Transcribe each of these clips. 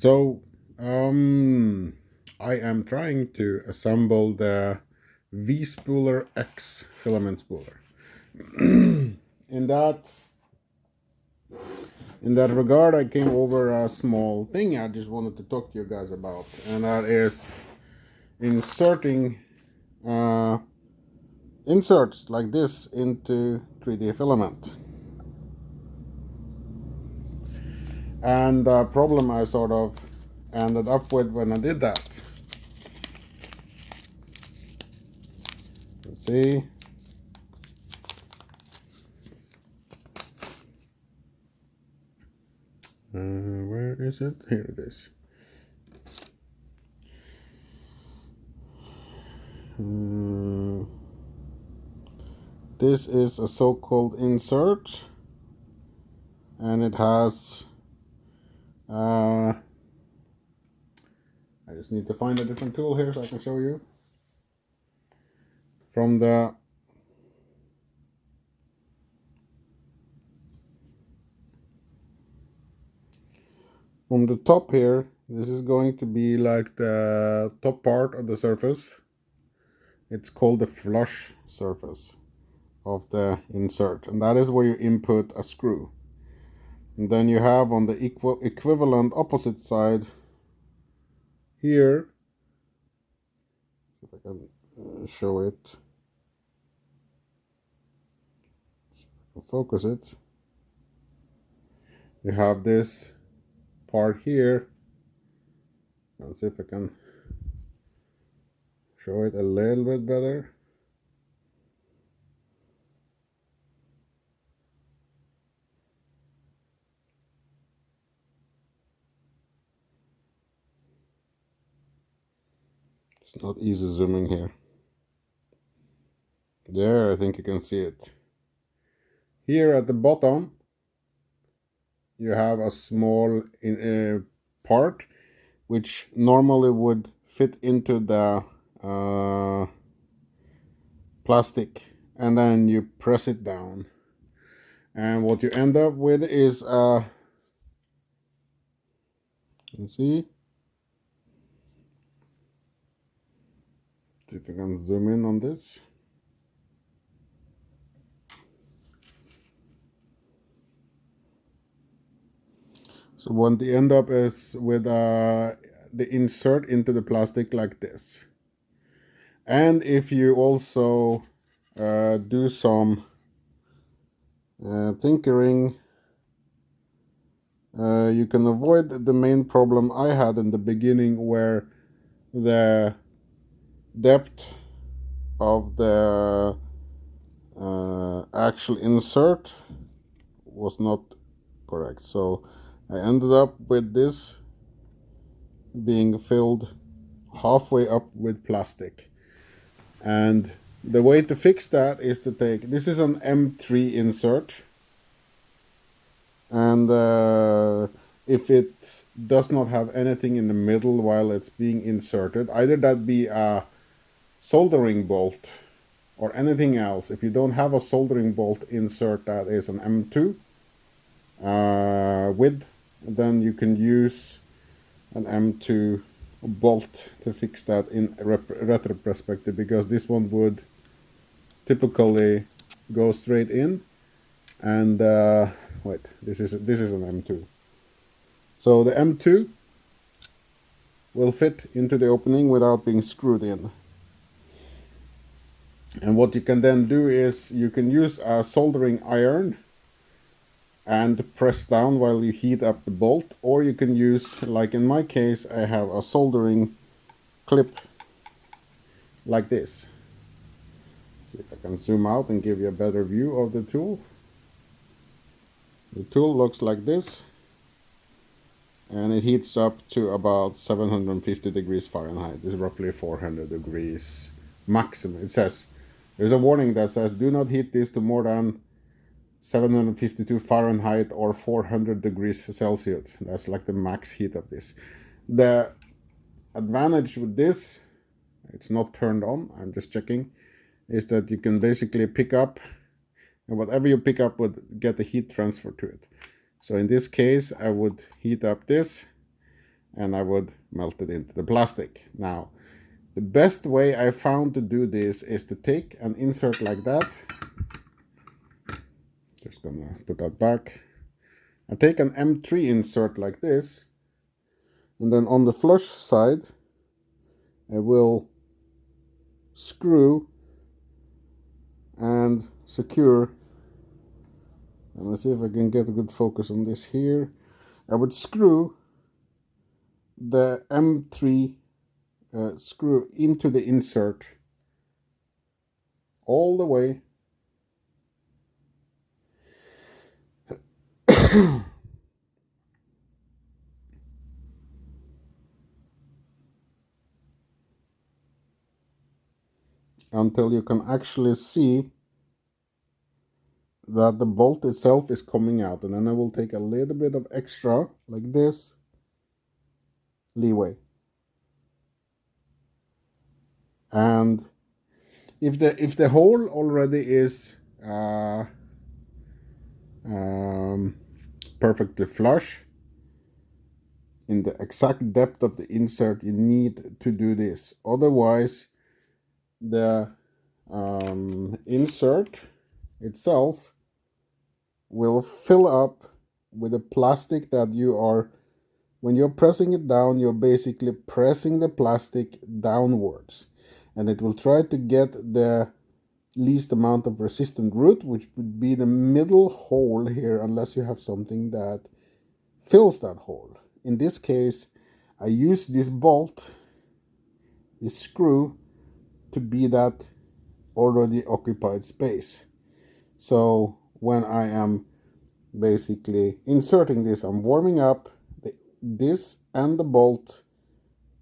So, I am trying to assemble the V-spooler X filament spooler. in that in that regard, I came over a small thing I just wanted to talk to you guys about, and that is inserting inserts like this into 3D filament. And the problem I sort of ended up with when I did that. Let's see. Where is it? Here it is. This is a so-called insert, and it has I just need to find a different tool here so I can show you. From the top here, this is going to be like the top part of the surface. It's called the flush surface of the insert, and that is where you input a screw. And then you have on the equivalent opposite side here, if I can show it, if I can focus it, you have this part here. Let's see if I can show it a little bit better. It's not easy zooming here. There, I think you can see it. Here at the bottom, you have a small part which normally would fit into the plastic, and then you press it down, and what you end up with is you see if I can zoom in on this. So what you end up is with the insert into the plastic like this. And if you also do some tinkering, you can avoid the main problem I had in the beginning, where the depth of the actual insert was not correct. So I ended up with this being filled halfway up with plastic. And the way to fix that is to take, this is an M3 insert, and if it does not have anything in the middle while it's being inserted, either that be a soldering bolt or anything else. If you don't have a soldering bolt insert that is an M2 width, then you can use an M2 bolt to fix that in retro perspective, because this one would typically go straight in, and wait, this is an M2. So the M2 will fit into the opening without being screwed in. And what you can then do is you can use a soldering iron and press down while you heat up the bolt, or you can use, like in my case, I have a soldering clip like this. See if I can zoom out and give you a better view of the tool. The tool looks like this, and it heats up to about 750 degrees Fahrenheit. This is roughly 400 degrees maximum. It says, there's a warning that says do not heat this to more than 752 Fahrenheit or 400 degrees Celsius. That's like the max heat of this. The advantage with this, it's not turned on, I'm just checking, is that you can basically pick up, and whatever you pick up would get the heat transfer to it. So in this case, I would heat up this, and I would melt it into the plastic. Now, the best way I found to do this is to take an insert like that. Just gonna put that back. I take an M3 insert like this, and then on the flush side, I will screw and secure. And let's see if I can get a good focus on this here. I would screw the M3 screw into the insert all the way until you can actually see that the bolt itself is coming out. And then I will take a little bit of extra, like this, leeway. And if the hole already is perfectly flush in the exact depth of the insert, you need to do this. Otherwise, the insert itself will fill up with the plastic that you are, when you're pressing it down, you're basically pressing the plastic downwards, and it will try to get the least amount of resistant root, which would be the middle hole here, unless you have something that fills that hole. In this case, I use this bolt, this screw, to be that already occupied space. So when I am basically inserting this, I'm warming up this and the bolt,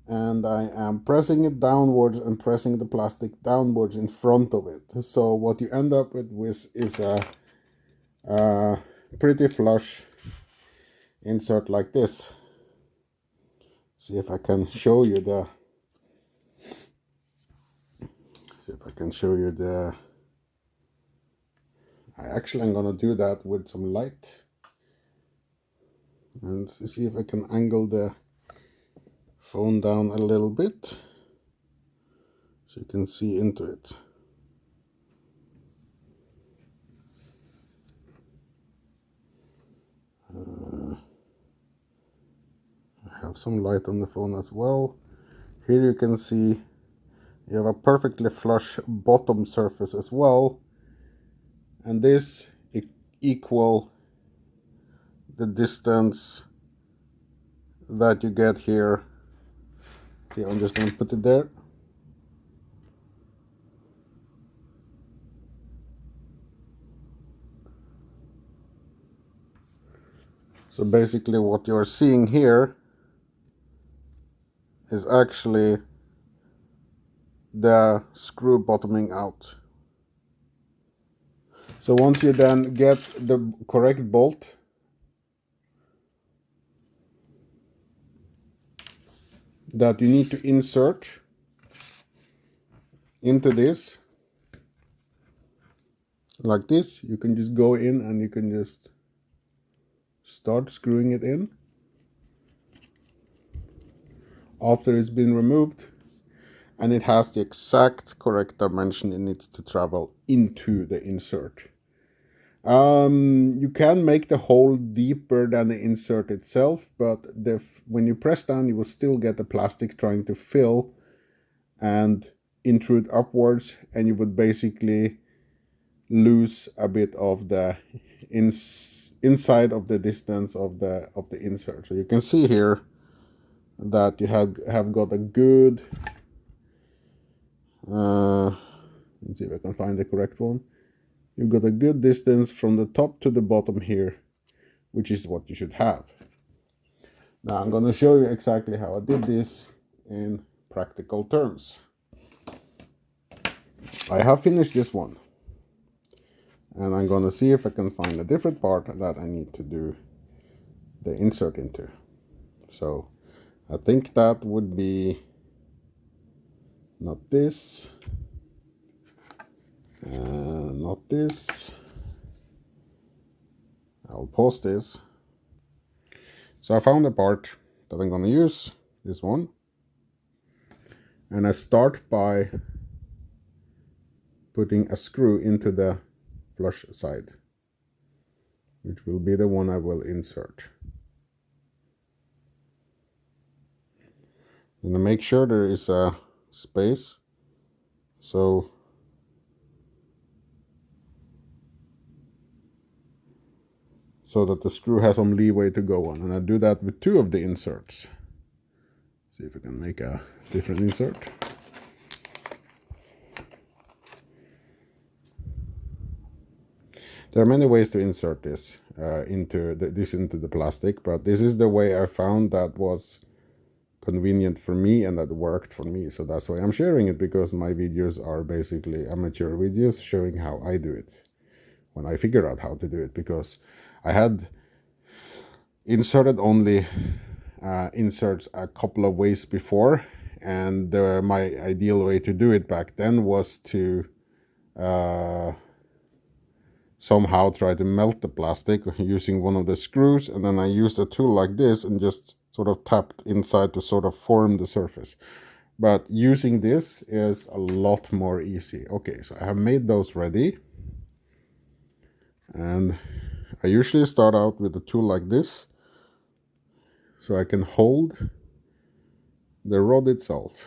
and I am pressing it downwards and pressing the plastic downwards in front of it. So what you end up with is a pretty flush insert like this. See if I can show you the I actually am gonna do that with some light and see if I can angle the phone down a little bit so you can see into it. I have some light on the phone as well. Here you can see you have a perfectly flush bottom surface as well, and this equal the distance that you get here. See, I'm just going to put it there. So basically what you're seeing here is actually the screw bottoming out. So once you then get the correct bolt, that you need to insert into this, like this, you can just go in and you can just start screwing it in after it's been removed, and it has the exact correct dimension it needs to travel into the insert. You can make the hole deeper than the insert itself, but when you press down, you will still get the plastic trying to fill and intrude upwards, and you would basically lose a bit of the inside of the distance of the insert. So you can see here that you have got a good let's see if I can find the correct one. You've got a good distance from the top to the bottom here, which is what you should have. Now I'm going to show you exactly how I did this in practical terms. I have finished this one, and I'm going to see if I can find a different part that I need to do the insert into. So I think that would be not this, not this. I'll pause this. So I found a part that I'm going to use, this one. And I start by putting a screw into the flush side, which will be the one I will insert. And I make sure there is a space so that the screw has some leeway to go on. And I do that with 2 of the inserts. See if I can make a different insert. There are many ways to insert this into the plastic, but this is the way I found that was convenient for me and that worked for me. So that's why I'm sharing it, because my videos are basically amateur videos showing how I do it when I figured out how to do it, because I had inserted only inserts a couple of ways before, and my ideal way to do it back then was to somehow try to melt the plastic using one of the screws, and then I used a tool like this and just sort of tapped inside to sort of form the surface. But using this is a lot more easy. Okay, so I have made those ready, and I usually start out with a tool like this so I can hold the rod itself,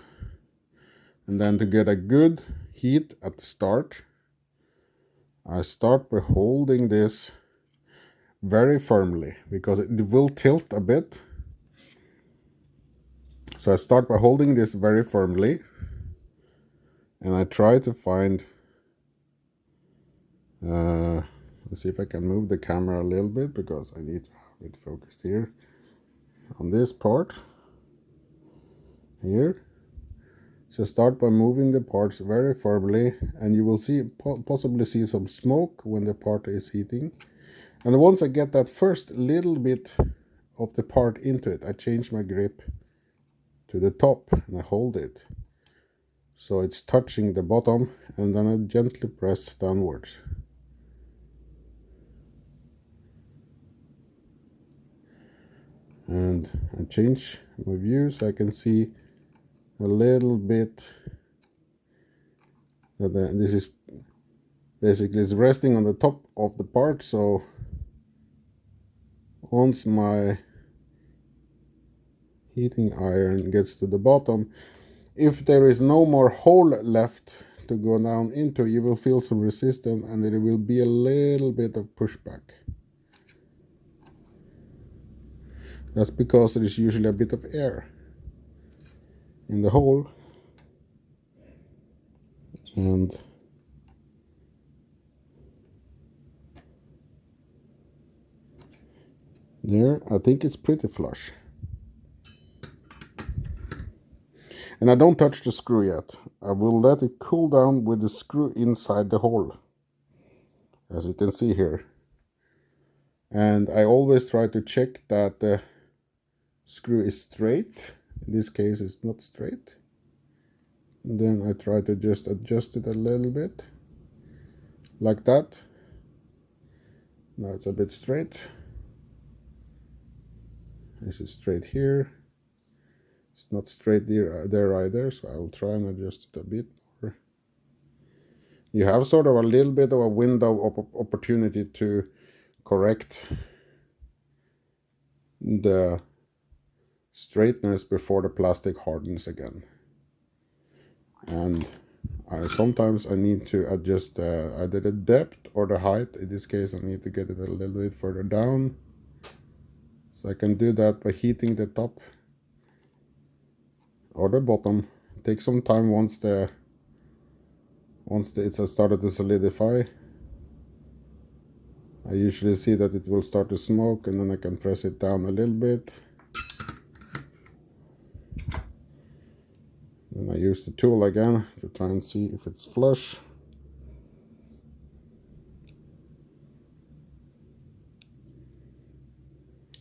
and then to get a good heat at the start, I start by holding this very firmly, because it will tilt a bit. So I start by holding this very firmly, and I try to find, let's see if I can move the camera a little bit, because I need to have it focused here on this part here. So start by moving the parts very firmly, and you will see possibly see some smoke when the part is heating. And once I get that first little bit of the part into it, I change my grip to the top and I hold it so it's touching the bottom, and then I gently press downwards. And I change my view so I can see a little bit that this is basically is resting on the top of the part. So once my heating iron gets to the bottom, if there is no more hole left to go down into, you will feel some resistance, and there will be a little bit of pushback. That's because there is usually a bit of air in the hole, and there, I think it's pretty flush. And I don't touch the screw yet. I will let it cool down with the screw inside the hole, as you can see here. And I always try to check that the screw is straight. In this case, it's not straight. And then I try to just adjust it a little bit, like that. Now it's a bit straight. This is straight here. It's not straight there either, so I will try and adjust it a bit more. You have sort of a little bit of a window of opportunity to correct the straightness before the plastic hardens again. And sometimes I need to adjust either the depth or the height. In this case, I need to get it a little bit further down. So I can do that by heating the top or the bottom. It takes some time once it's started to solidify. I usually see that it will start to smoke, and then I can press it down a little bit. Then I use the tool again to try and see if it's flush.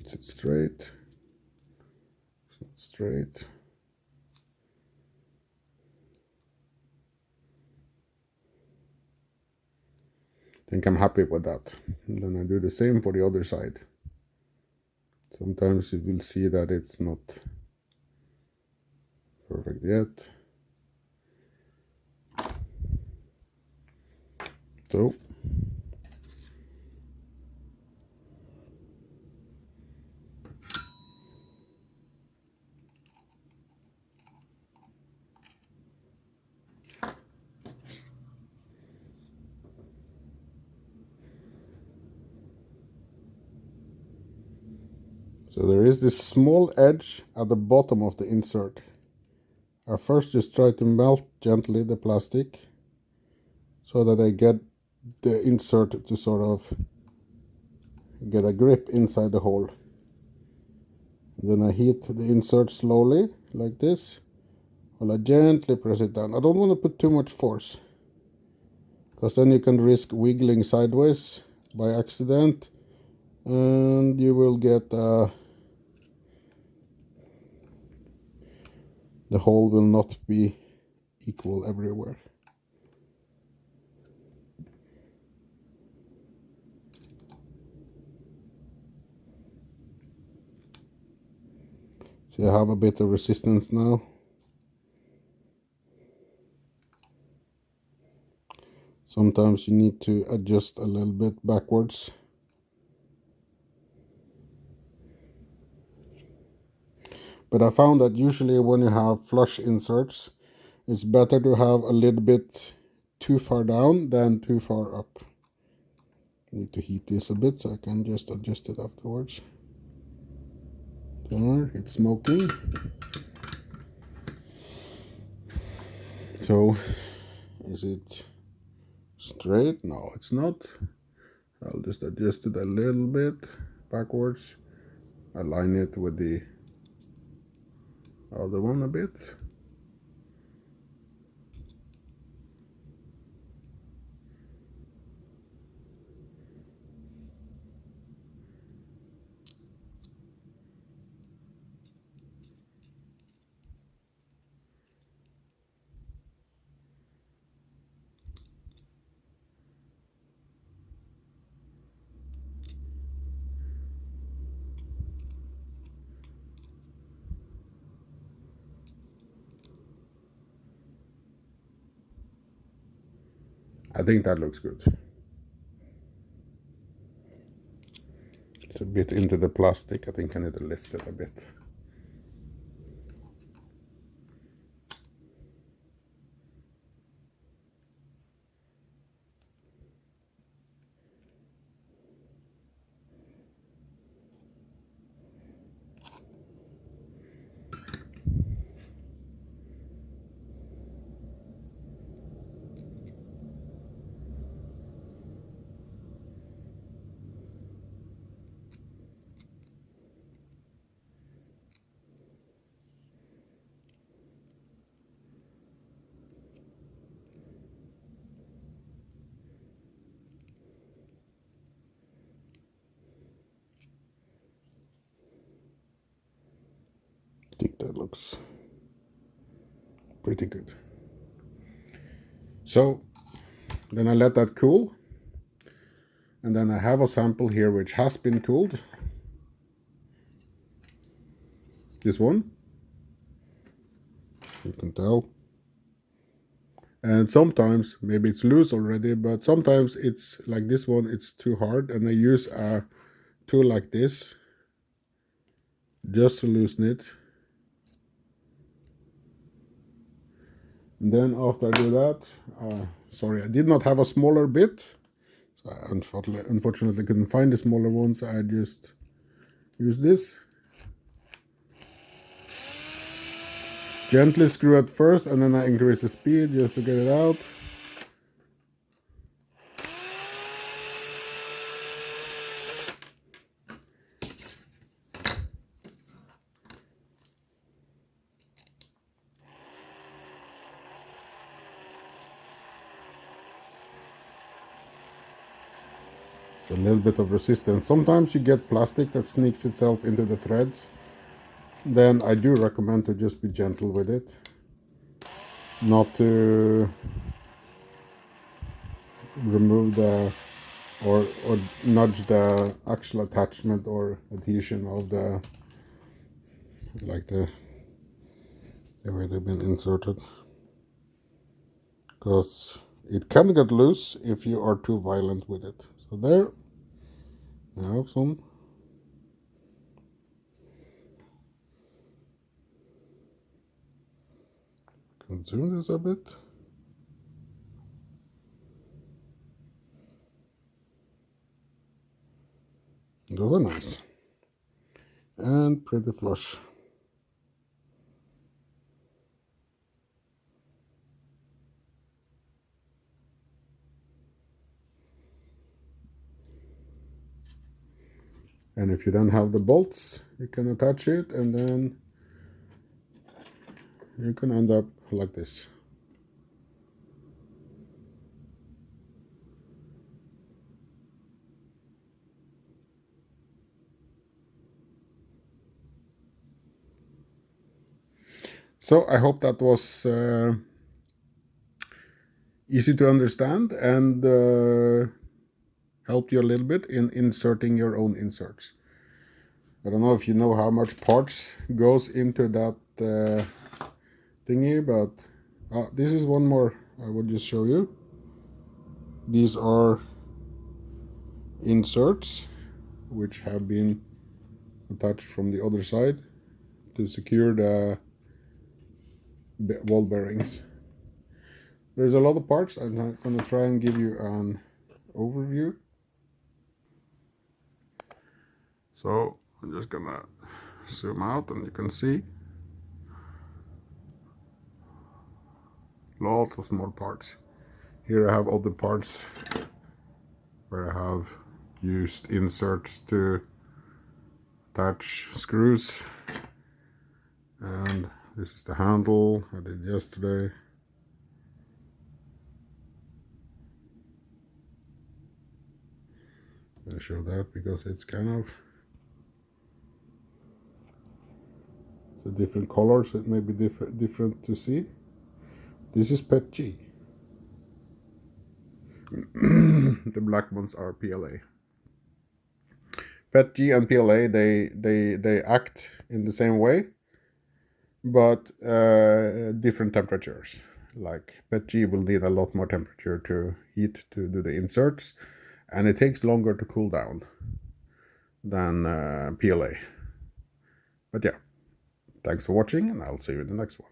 Is it straight? It's not straight. I think I'm happy with that. And then I do the same for the other side. Sometimes you will see that it's not perfect yet. So there is this small edge at the bottom of the insert. I first just try to melt gently the plastic so that I get the insert to sort of get a grip inside the hole. And then I heat the insert slowly like this while I gently press it down. I don't want to put too much force, because then you can risk wiggling sideways by accident and you will get the hole will not be equal everywhere. See, I have a bit of resistance now. Sometimes you need to adjust a little bit backwards. But I found that usually when you have flush inserts, it's better to have a little bit too far down than too far up. Need to heat this a bit so I can just adjust it afterwards. There, it's smoking. So, is it straight? No, it's not. I'll just adjust it a little bit backwards. Align it with the other one a bit. I think that looks good. It's a bit into the plastic. I think I need to lift it a bit. I think that looks pretty good. So then I let that cool, and then I have a sample here which has been cooled. This one, you can tell. And sometimes maybe it's loose already, but sometimes it's like this one, it's too hard, and I use a tool like this just to loosen it. And then after I do that, sorry, I did not have a smaller bit, so I unfortunately couldn't find the smaller one, so I just use this. Gently screw it first, and then I increase the speed just to get it out. A little bit of resistance. Sometimes you get plastic that sneaks itself into the threads. Then I do recommend to just be gentle with it, not to remove the or nudge the actual attachment or adhesion of the, like the way they've been inserted, because it can get loose if you are too violent with it. So there I have some. Can zoom this a bit. Those are nice and pretty flush. And if you don't have the bolts, you can attach it, and then you can end up like this. So I hope that was easy to understand and helped you a little bit in inserting your own inserts. I don't know if you know how much parts goes into that thingy, but this is one more I will just show you. These are inserts which have been attached from the other side to secure the ball bearings. There's a lot of parts. I'm going to try and give you an overview. So I'm just going to zoom out and you can see lots of small parts. Here I have other parts where I have used inserts to attach screws, and this is the handle I did yesterday. I'll show that because it's kind of the different colors. It may be different to see. This is PET G. The black ones are PLA. PET G and PLA, they act in the same way, but different temperatures. Like PET G will need a lot more temperature to heat to do the inserts, and it takes longer to cool down than PLA. But yeah, thanks for watching, and I'll see you in the next one.